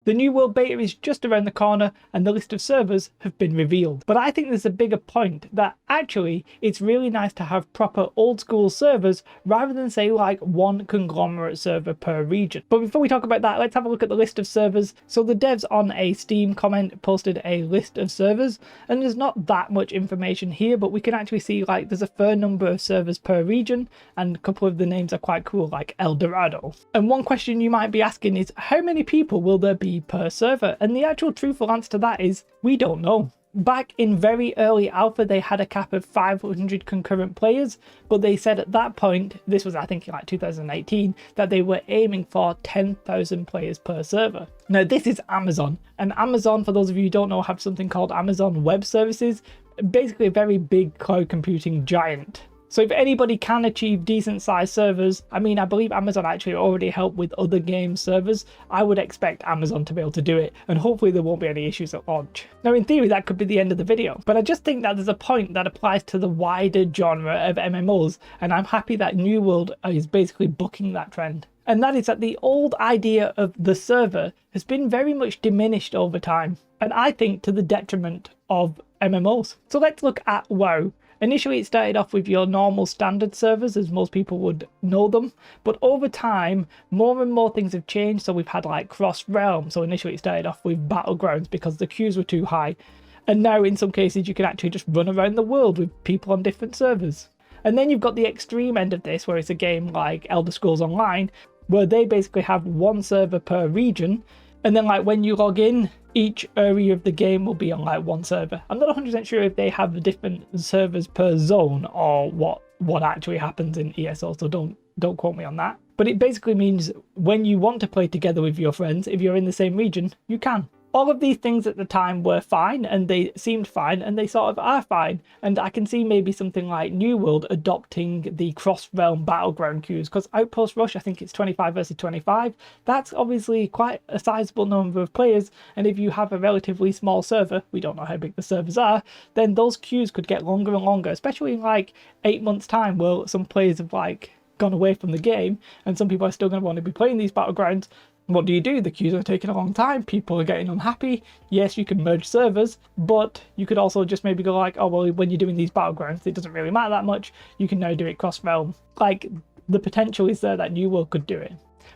The New World beta is just around the corner and the list of servers have been revealed. But I think there's a bigger point that actually it's really nice to have proper old school servers rather than say like one conglomerate server per region. But before we talk about that, let's have a look at the list of servers. So the devs on a Steam comment posted a list of servers, and there's not that much information here, but we can actually see like there's a fair number of servers per region, and a couple of the names are quite cool, like El Dorado. And one question you might be asking is, how many people will there be per server? And the actual truthful answer to that is, we don't know. Back in very early alpha, they had a cap of 500 concurrent players, but they said at that point, this was I think like 2018, that they were aiming for 10,000 players per server. Now this is Amazon, and Amazon, for those of you who don't know, have something called Amazon Web Services, basically a very big cloud computing giant. So if anybody can achieve decent sized servers, I mean, I believe Amazon actually already helped with other game servers. I would expect Amazon to be able to do it, and hopefully there won't be any issues at launch. Now in theory that could be the end of the video, but I just think that there's a point that applies to the wider genre of MMOs, and I'm happy that New World is basically bucking that trend. And that is that the old idea of the server has been very much diminished over time, and I think to the detriment of MMOs. So let's look at WoW. Initially it started off with your normal standard servers, as most people would know them, but over time more and more things have changed. So we've had like cross realm, so initially it started off with battlegrounds because the queues were too high, and now in some cases you can actually just run around the world with people on different servers. And then you've got the extreme end of this, where it's a game like Elder Scrolls Online, where they basically have one server per region, and then like when you log in, each area of the game will be on like one server. I'm not 100% sure if they have different servers per zone or what actually happens in ESO, so don't quote me on that. But it basically means when you want to play together with your friends, if you're in the same region, you can. All of these things at the time were fine, and they seemed fine, and they sort of are fine. And I can see maybe something like New World adopting the cross-realm battleground queues, because Outpost Rush, I think it's 25 versus 25. That's obviously quite a sizable number of players, and if you have a relatively small server, we don't know how big the servers are, then those queues could get longer and longer, especially in like 8 months' time, where some players have like gone away from the game, and some people are still going to want to be playing these battlegrounds. What do? The queues are taking a long time, people are getting unhappy. Yes, you can merge servers, but you could also just maybe go like, oh well, when you're doing these battlegrounds, it doesn't really matter that much, you can now do it cross-realm. Like, the potential is there that New World could do it.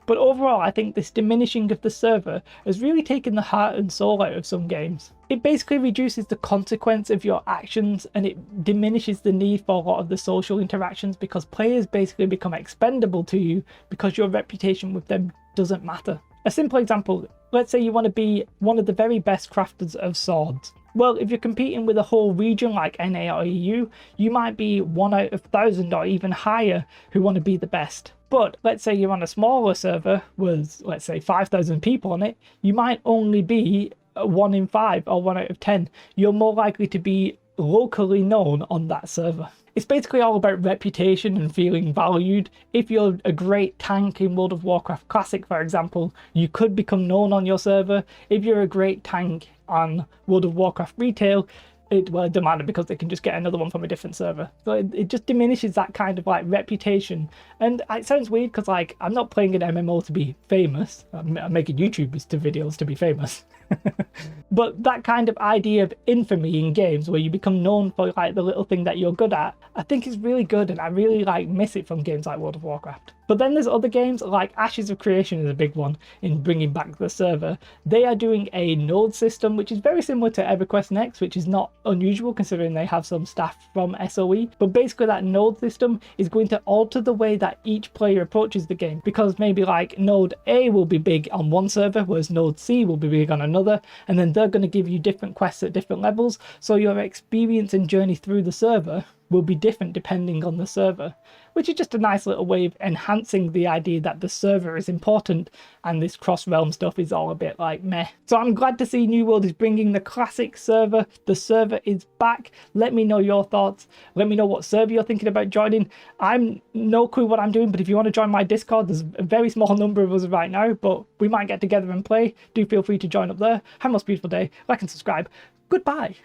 But overall, I think this diminishing of the server has really taken the heart and soul out of some games. It basically reduces the consequence of your actions, and it diminishes the need for a lot of the social interactions, because players basically become expendable to you because your reputation with them doesn't matter. A simple example, let's say you want to be one of the very best crafters of swords. Well, if you're competing with a whole region like NA or EU, you might be 1 out of 1,000 or even higher who want to be the best. But let's say you're on a smaller server with, let's say, 5,000 people on it, you might only be 1 in 5 or 1 out of 10. You're more likely to be locally known on that server. It's basically all about reputation and feeling valued. If you're a great tank in World of Warcraft Classic, for example, you could become known on your server. If you're a great tank on World of Warcraft Retail, it doesn't matter, because they can just get another one from a different server. So it just diminishes that kind of like reputation. And it sounds weird because like I'm not playing an MMO to be famous. I'm making YouTube videos to be famous. But that kind of idea of infamy in games, where you become known for like the little thing that you're good at, I think is really good, and I really like miss it from games like World of Warcraft. But then there's other games like Ashes of Creation is a big one in bringing back the server. They are doing a node system which is very similar to EverQuest Next, which is not unusual considering they have some staff from SOE. But basically that node system is going to alter the way that each player approaches the game, because maybe like node A will be big on one server, whereas node C will be big on another, and then they're going to give you different quests at different levels, so your experience and journey through the server will be different depending on the server, which is just a nice little way of enhancing the idea that the server is important and this cross-realm stuff is all a bit like meh. So I'm glad to see New World is bringing the classic server. The server is back. Let me know your thoughts. Let me know what server you're thinking about joining. I'm no clue what I'm doing, but if you want to join my Discord, there's a very small number of us right now, but we might get together and play. Do feel free to join up there. Have a most beautiful day. Like and subscribe. Goodbye.